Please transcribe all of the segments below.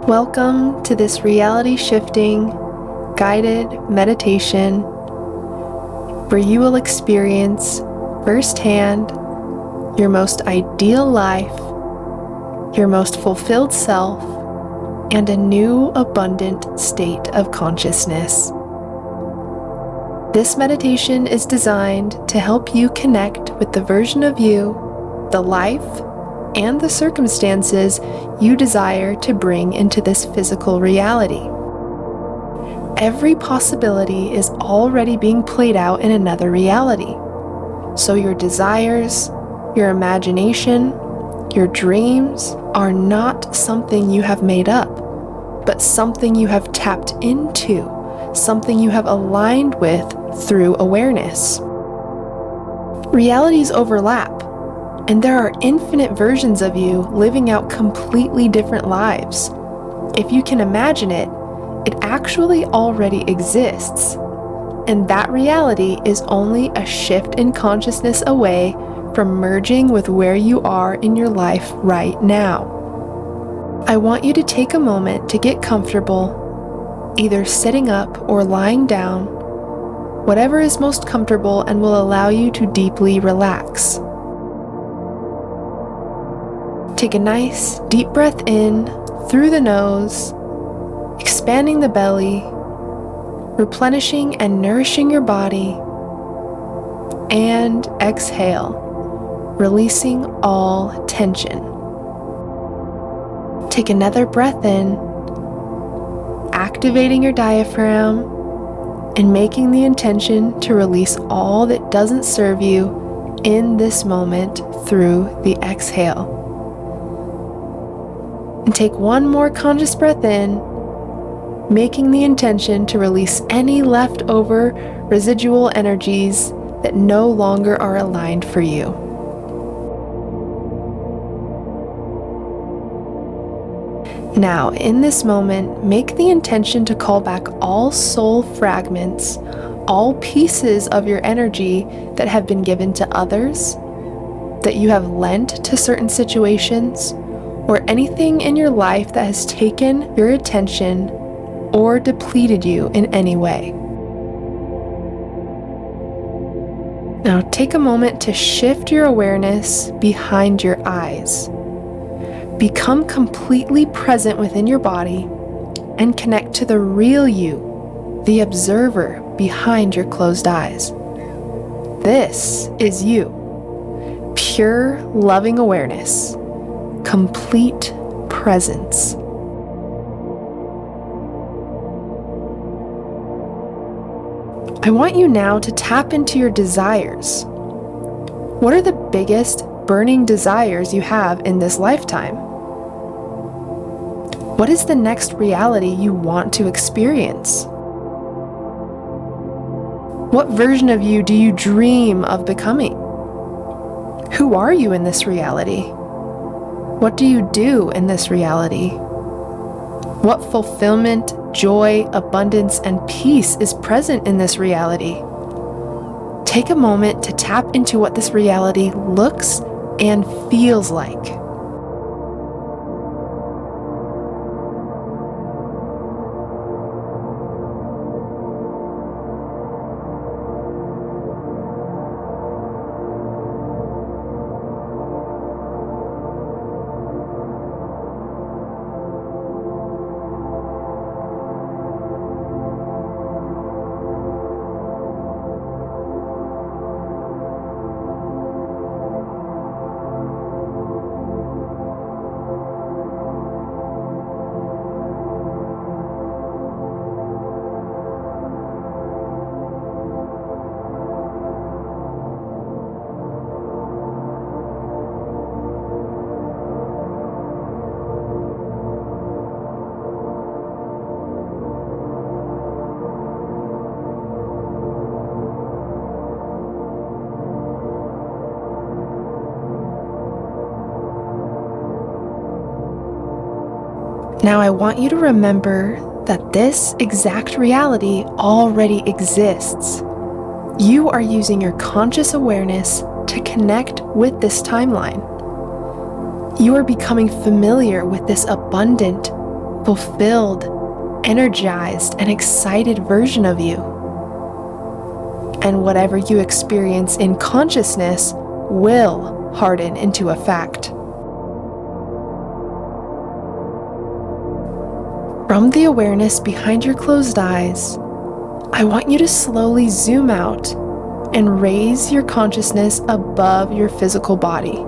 Welcome to this reality-shifting, guided meditation where you will experience firsthand your most ideal life, your most fulfilled self, and a new abundant state of consciousness. This meditation is designed to help you connect with the version of you, the life, and the circumstances you desire to bring into this physical reality. Every possibility is already being played out in another reality. So your desires, your imagination, your dreams are not something you have made up, but something you have tapped into, something you have aligned with through awareness. Realities overlap, and there are infinite versions of you living out completely different lives. If you can imagine it, it actually already exists. And that reality is only a shift in consciousness away from merging with where you are in your life right now. I want you to take a moment to get comfortable, either sitting up or lying down, whatever is most comfortable and will allow you to deeply relax. Take a nice deep breath in through the nose, expanding the belly, replenishing and nourishing your body, and exhale, releasing all tension. Take another breath in, activating your diaphragm, and making the intention to release all that doesn't serve you in this moment through the exhale. And take one more conscious breath in, making the intention to release any leftover residual energies that no longer are aligned for you. Now, in this moment, make the intention to call back all soul fragments, all pieces of your energy that have been given to others, that you have lent to certain situations, or anything in your life that has taken your attention or depleted you in any way. Now take a moment to shift your awareness behind your eyes. Become completely present within your body and connect to the real you, the observer behind your closed eyes. This is you, pure loving awareness. Complete presence. I want you now to tap into your desires. What are the biggest burning desires you have in this lifetime? What is the next reality you want to experience? What version of you do you dream of becoming? Who are you in this reality? What do you do in this reality? What fulfillment, joy, abundance, and peace is present in this reality? Take a moment to tap into what this reality looks and feels like. Now I want you to remember that this exact reality already exists. You are using your conscious awareness to connect with this timeline. You are becoming familiar with this abundant, fulfilled, energized, and excited version of you. And whatever you experience in consciousness will harden into a fact. From the awareness behind your closed eyes, I want you to slowly zoom out and raise your consciousness above your physical body.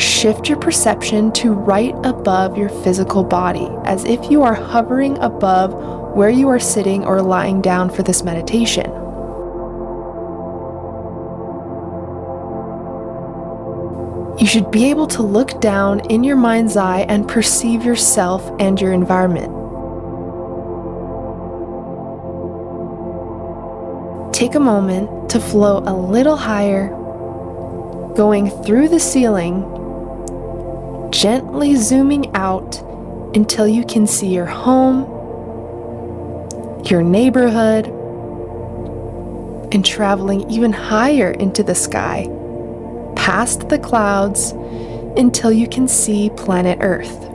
Shift your perception to right above your physical body, as if you are hovering above where you are sitting or lying down for this meditation. You should be able to look down in your mind's eye and perceive yourself and your environment. Take a moment to float a little higher, going through the ceiling, gently zooming out until you can see your home, your neighborhood, and traveling even higher into the sky, past the clouds, until you can see planet Earth.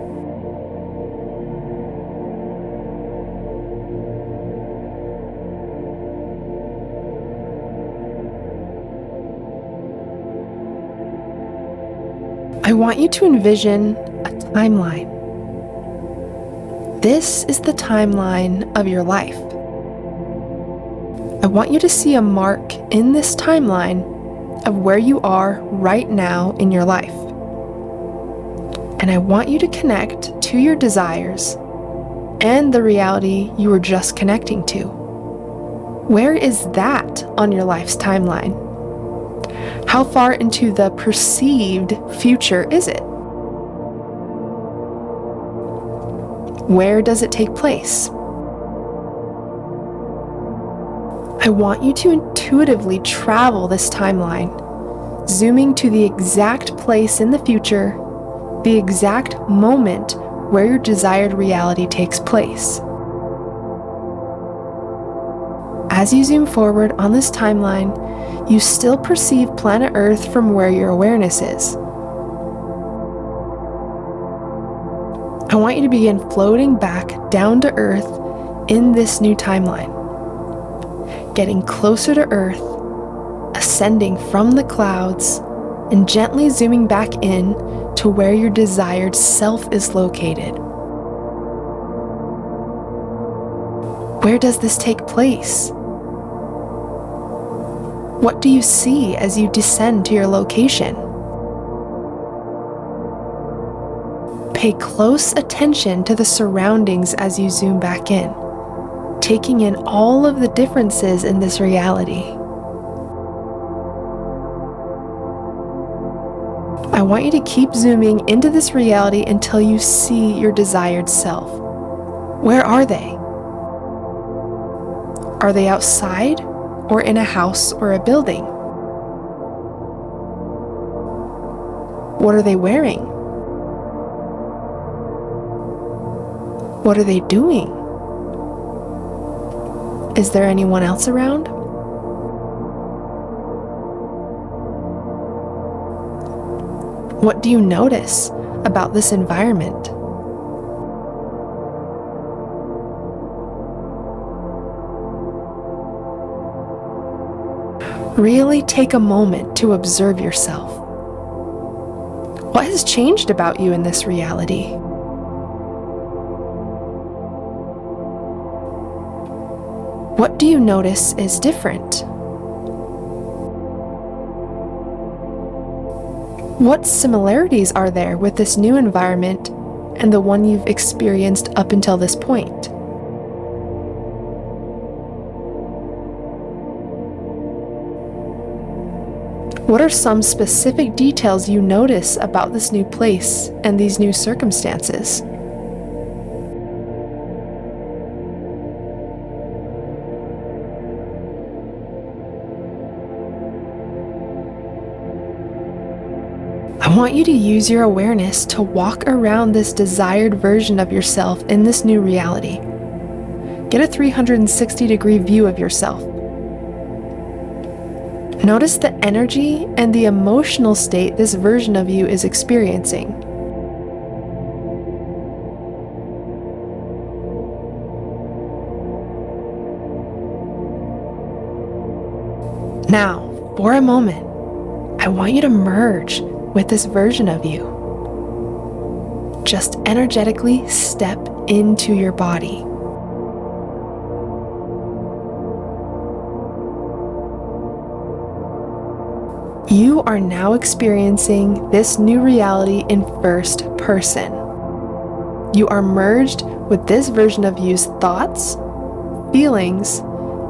I want you to envision a timeline. This is the timeline of your life. I want you to see a mark in this timeline of where you are right now in your life. And I want you to connect to your desires and the reality you were just connecting to. Where is that on your life's timeline? How far into the perceived future is it? Where does it take place? I want you to intuitively travel this timeline, zooming to the exact place in the future, the exact moment where your desired reality takes place. As you zoom forward on this timeline, you still perceive planet Earth from where your awareness is. I want you to begin floating back down to Earth in this new timeline, getting closer to Earth, ascending from the clouds, and gently zooming back in to where your desired self is located. Where does this take place? What do you see as you descend to your location? Pay close attention to the surroundings as you zoom back in, taking in all of the differences in this reality. I want you to keep zooming into this reality until you see your desired self. Where are they? Are they outside or in a house or a building? What are they wearing? What are they doing? Is there anyone else around? What do you notice about this environment? Really take a moment to observe yourself. What has changed about you in this reality? What do you notice is different? What similarities are there with this new environment and the one you've experienced up until this point? What are some specific details you notice about this new place and these new circumstances? I want you to use your awareness to walk around this desired version of yourself in this new reality. Get a 360-degree view of yourself. Notice the energy and the emotional state this version of you is experiencing. Now, for a moment, I want you to merge with this version of you. Just energetically step into your body. You are now experiencing this new reality in first person. You are merged with this version of you's thoughts, feelings,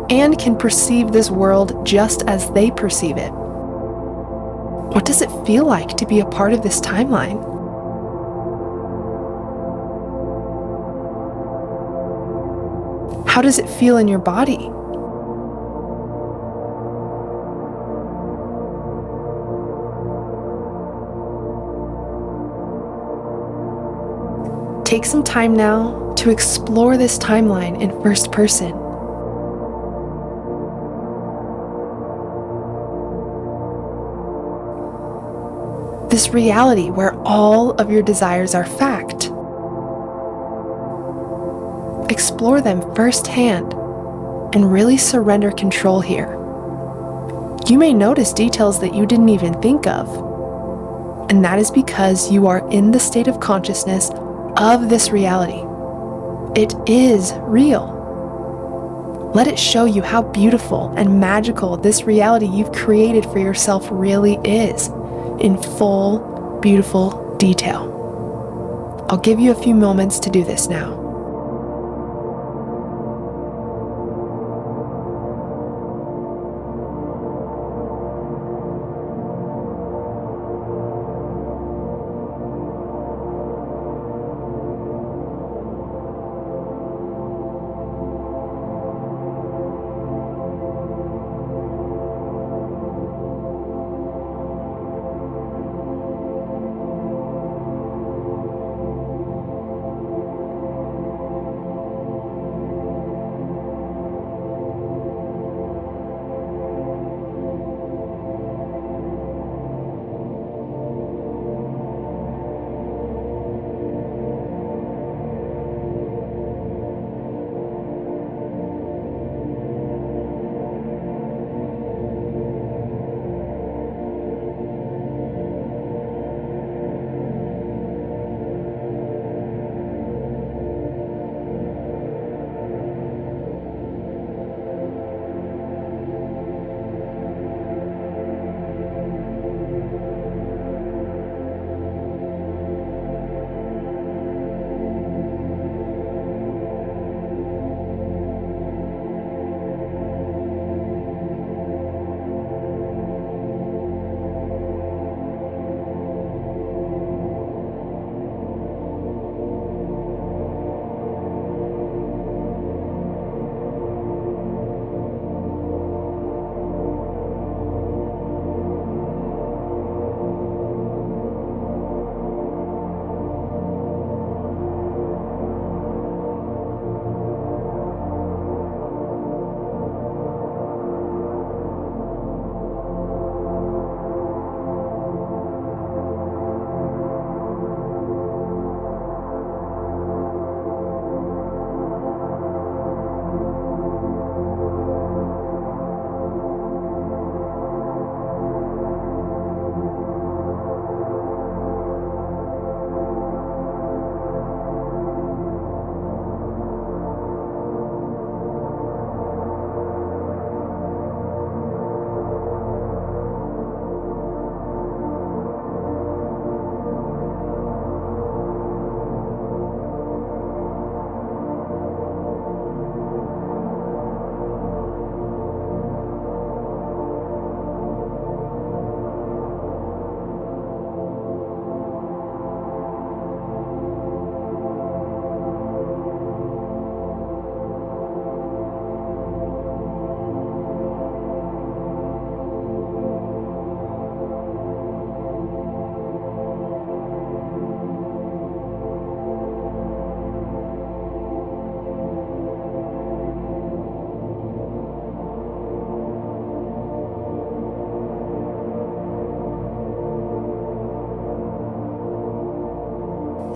and can perceive this world just as they perceive it. What does it feel like to be a part of this timeline? How does it feel in your body? Take some time now to explore this timeline in first person. This reality where all of your desires are fact. Explore them firsthand and really surrender control here. You may notice details that you didn't even think of, and that is because you are in the state of consciousness of this reality. It is real. Let it show you how beautiful and magical this reality you've created for yourself really is, in full, beautiful detail. I'll give you a few moments to do this now.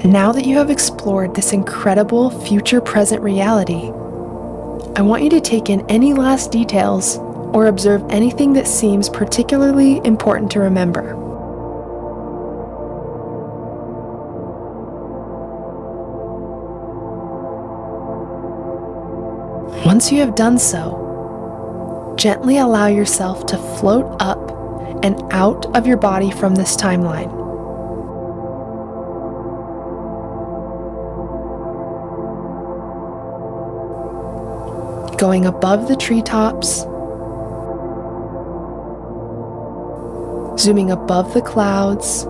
Now that you have explored this incredible future-present reality, I want you to take in any last details or observe anything that seems particularly important to remember. Once you have done so, gently allow yourself to float up and out of your body from this timeline. Going above the treetops, zooming above the clouds,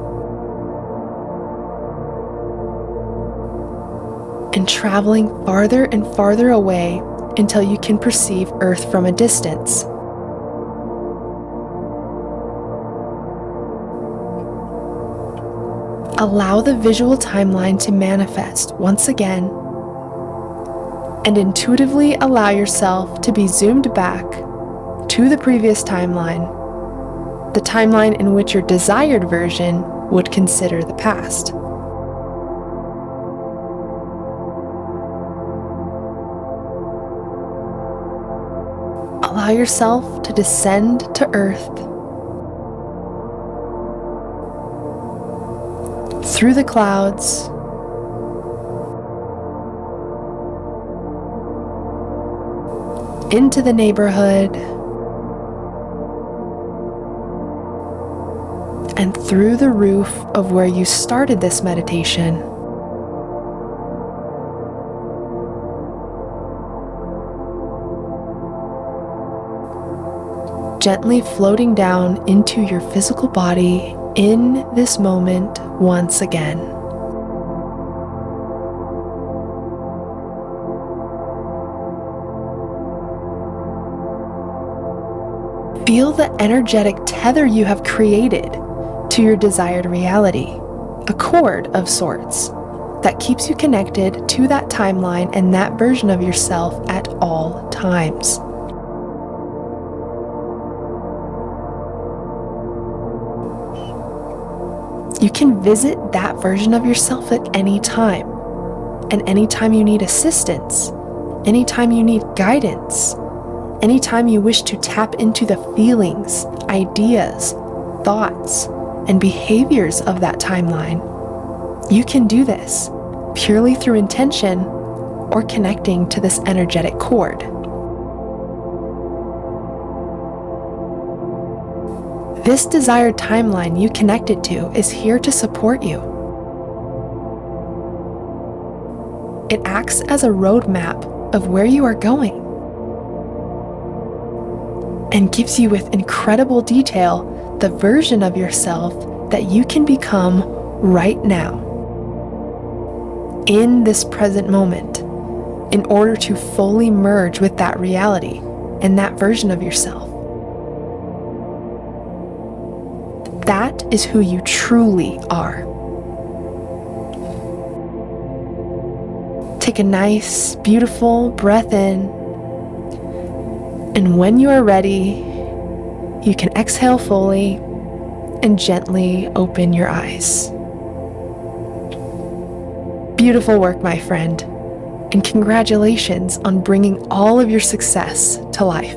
and traveling farther and farther away until you can perceive Earth from a distance. Allow the visual timeline to manifest once again, and intuitively allow yourself to be zoomed back to the previous timeline, the timeline in which your desired version would consider the past. Allow yourself to descend to Earth through the clouds, into the neighborhood, and through the roof of where you started this meditation. Gently floating down into your physical body in this moment once again. Feel the energetic tether you have created to your desired reality, a cord of sorts that keeps you connected to that timeline and that version of yourself at all times. You can visit that version of yourself at any time, and anytime you need assistance, anytime you need guidance, anytime you wish to tap into the feelings, ideas, thoughts, and behaviors of that timeline, you can do this purely through intention or connecting to this energetic cord. This desired timeline you connected to is here to support you. It acts as a roadmap of where you are going and gives you with incredible detail the version of yourself that you can become right now, in this present moment, in order to fully merge with that reality and that version of yourself. That is who you truly are. Take a nice, beautiful breath in, and when you are ready, you can exhale fully and gently open your eyes. Beautiful work, my friend, and congratulations on bringing all of your success to life.